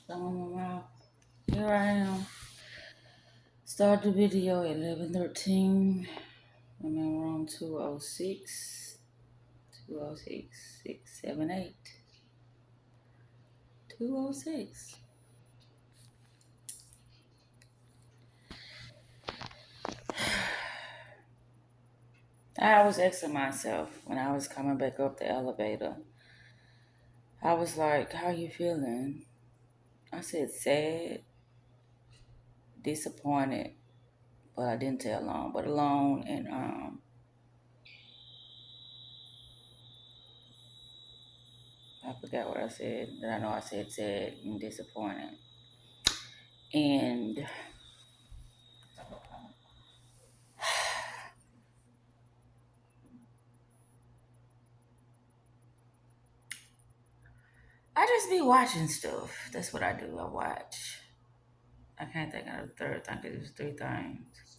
So here I am. Start the video at 11:13. I'm in room 206. 206 678. 206. I was asking myself when I was coming back up the elevator. I was like, how you feeling? I said sad, disappointed, but I didn't tell long, but alone and I forgot what I said. But I know I said sad and disappointed. And I just be watching stuff. That's what I do. I watch. I can't think of the third thing because it was three things.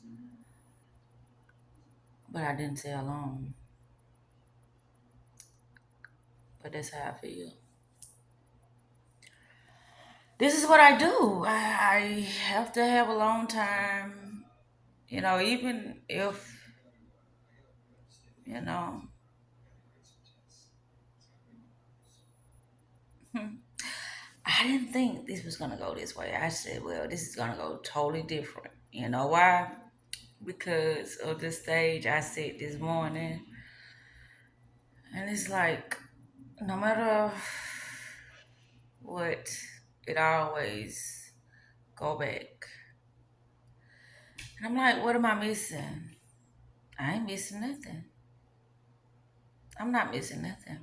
But I didn't say alone. But that's how I feel. This is what I do. I have to have a long time. Even if, you know, I didn't think this was going to go this way. I said, well, this is going to go totally different. You know why? Because of the stage I set this morning. And it's like, no matter what, it always go back. And I'm like, what am I missing? I ain't missing nothing. I'm not missing nothing.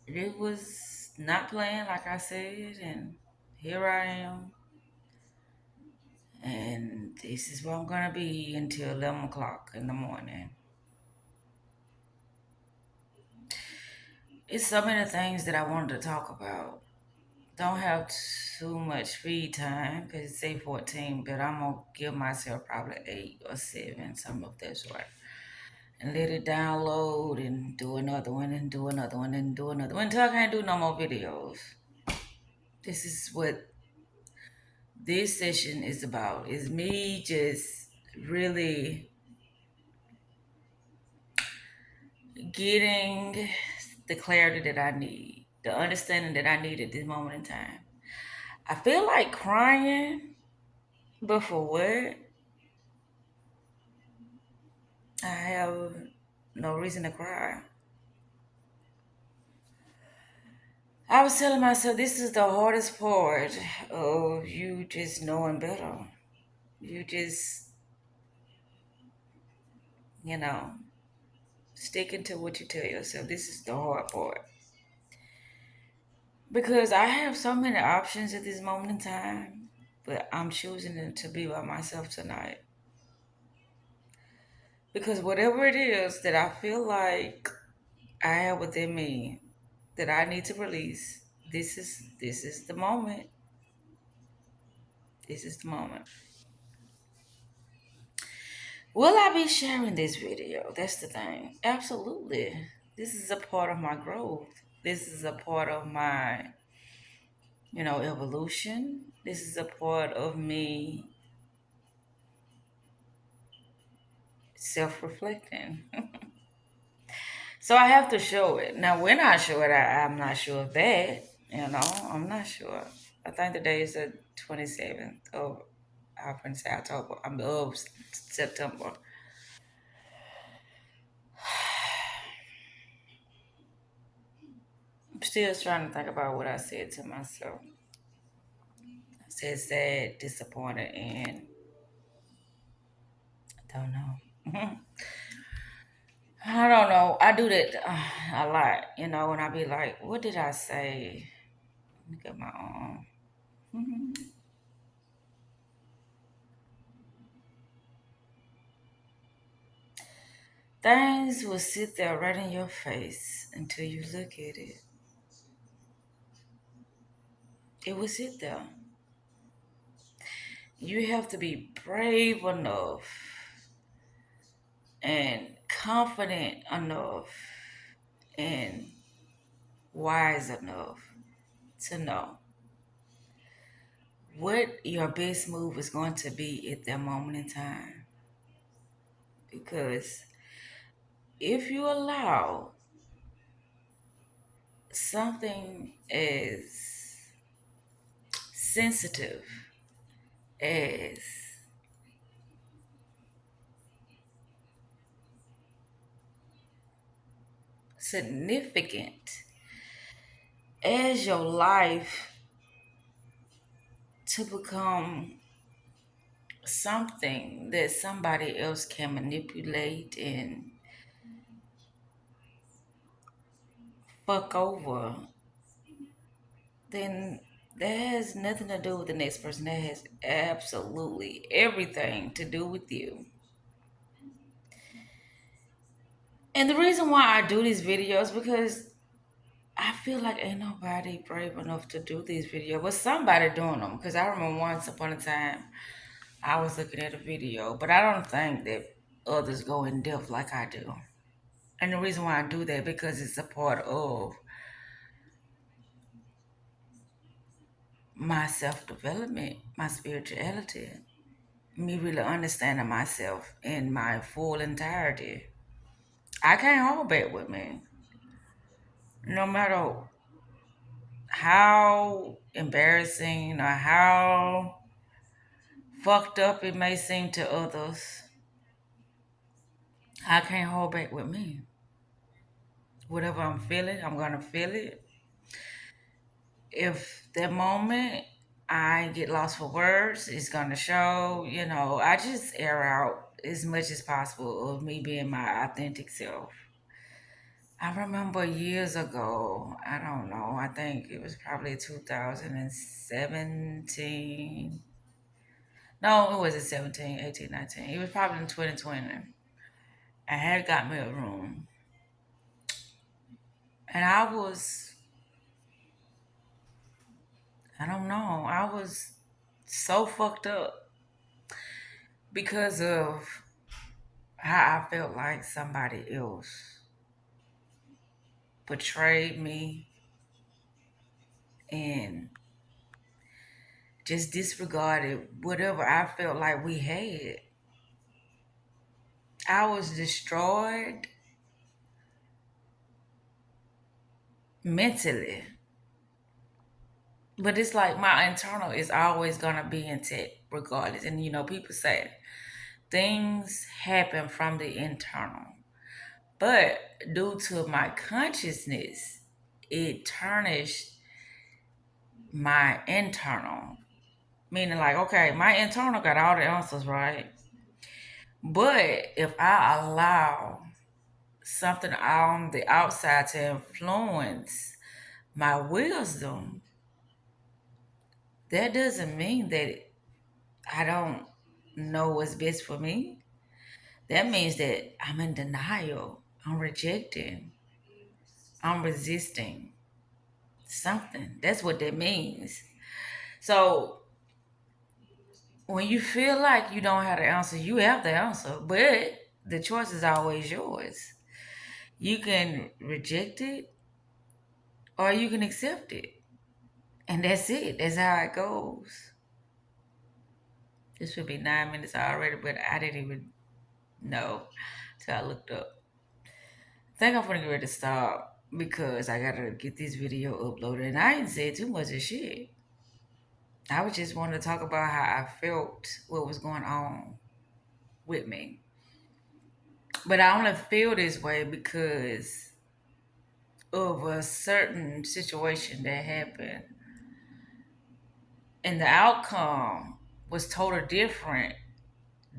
It was not playing like I said, and here I am. And this is where I'm gonna be until 11 o'clock in the morning. It's so many things that I wanted to talk about. Don't have too much free time because it's 8:14, but I'm gonna give myself probably 8 or 7, some of that's right. And let it download and do another one and do another one and do another one until I can't do no more videos. This is what this session is about. Is me just really getting the clarity that I need, the understanding that I need at this moment in time. I feel like crying, but for what? I have no reason to cry. I was telling myself this is the hardest part of you just knowing better. You just, you know, sticking to what you tell yourself. This is the hard part. Because I have so many options at this moment in time, but I'm choosing to be by myself tonight. Because whatever it is that I feel like I have within me that I need to release, this is the moment. This is the moment. Will I be sharing this video? That's the thing. Absolutely. This is a part of my growth. This is a part of my, evolution. This is a part of me self-reflecting. So I have to show it. Now, when I show it, I'm not sure of that. I'm not sure. I think today is the 27th of, I can say October. I'm of September. I'm still trying to think about what I said to myself. I said sad, disappointed, and I don't know. I don't know. I do that a lot, and I be like, what did I say? Let me get my own. Things will sit there right in your face until you look at it. It will sit there. You have to be brave enough and confident enough and wise enough to know what your best move is going to be at that moment in time. Because if you allow something as sensitive as significant as your life to become something that somebody else can manipulate and fuck over, then that has nothing to do with the next person. That has absolutely everything to do with you. And the reason why I do these videos because I feel like ain't nobody brave enough to do these videos, but somebody doing them. Because I remember once upon a time I was looking at a video, but I don't think that others go in depth like I do. And the reason why I do that because it's a part of my self development, my spirituality, me really understanding myself in my full entirety. I can't hold back with me. No matter how embarrassing or how fucked up it may seem to others, I can't hold back with me. Whatever I'm feeling, I'm gonna feel it. If that moment I get lost for words, it's gonna show, I just air out as much as possible of me being my authentic self. I remember years ago, I don't know, I think it was probably 2017. No, it wasn't 17, 18, 19. It was probably in 2020. I had got me a room. And I don't know, I was so fucked up because of how I felt like somebody else betrayed me and just disregarded whatever I felt like we had. I was destroyed mentally. But it's like my internal is always gonna be intact regardless. And people say things happen from the internal. But due to my consciousness, it tarnished my internal. Meaning like, okay, my internal got all the answers, right? But if I allow something on the outside to influence my wisdom, that doesn't mean that I don't know what's best for me. That means that I'm in denial. I'm rejecting. I'm resisting something. That's what that means. So when you feel like you don't have the answer, you have the answer, but the choice is always yours. You can reject it or you can accept it. And that's it. That's how it goes. This should be 9 minutes already, but I didn't even know till I looked up. I think I'm gonna get ready to stop because I gotta get this video uploaded. And I didn't say too much of shit. I was just wanting to talk about how I felt, what was going on with me. But I only feel this way because of a certain situation that happened. And the outcome was totally different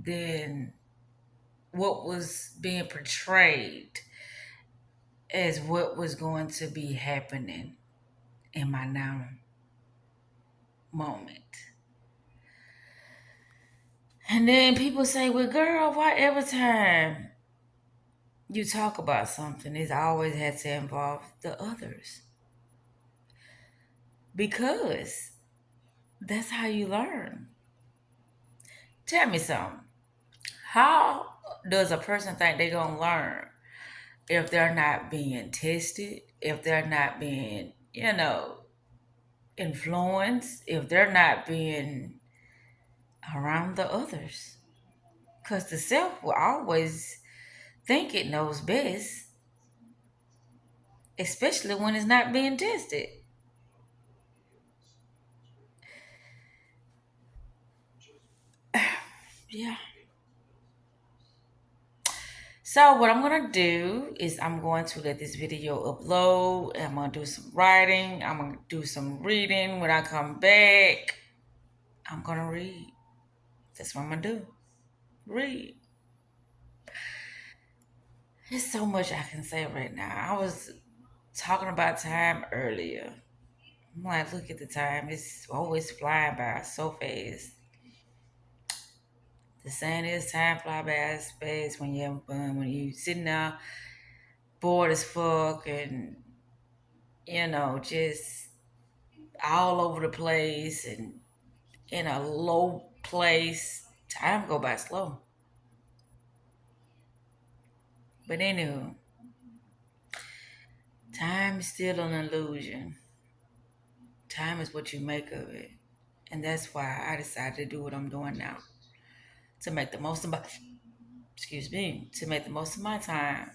than what was being portrayed as what was going to be happening in my now moment. And then people say, well, girl, why every time you talk about something, it's always had to involve the others? Because that's how you learn. Tell me something. How does a person think they're going to learn if they're not being tested, if they're not being, influence if they're not being around the others. Because the self will always think it knows best, especially when it's not being tested. Yeah. So what I'm gonna do is I'm going to let this video upload. I'm gonna do some writing. I'm gonna do some reading. When I come back, I'm gonna read. That's what I'm gonna do. Read. There's so much I can say right now. I was talking about time earlier. I'm like, look at the time. It's always flying by so fast. The saying is time fly by fast when you're having fun. When you sitting there bored as fuck and just all over the place and in a low place, time go by slow. But anywho, time is still an illusion. Time is what you make of it. And that's why I decided to do what I'm doing now. To make the most of my excuse me, to make the most of my time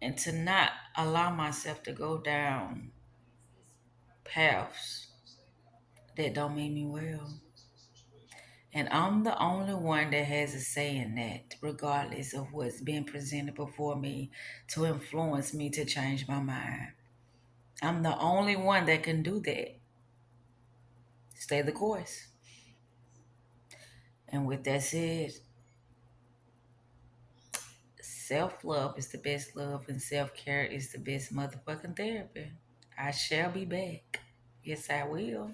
and to not allow myself to go down paths that don't mean me well. And I'm the only one that has a say in that, regardless of what's being presented before me to influence me to change my mind. I'm the only one that can do that. Stay the course. And with that said, self love is the best love, and self care is the best motherfucking therapy. I shall be back. Yes, I will.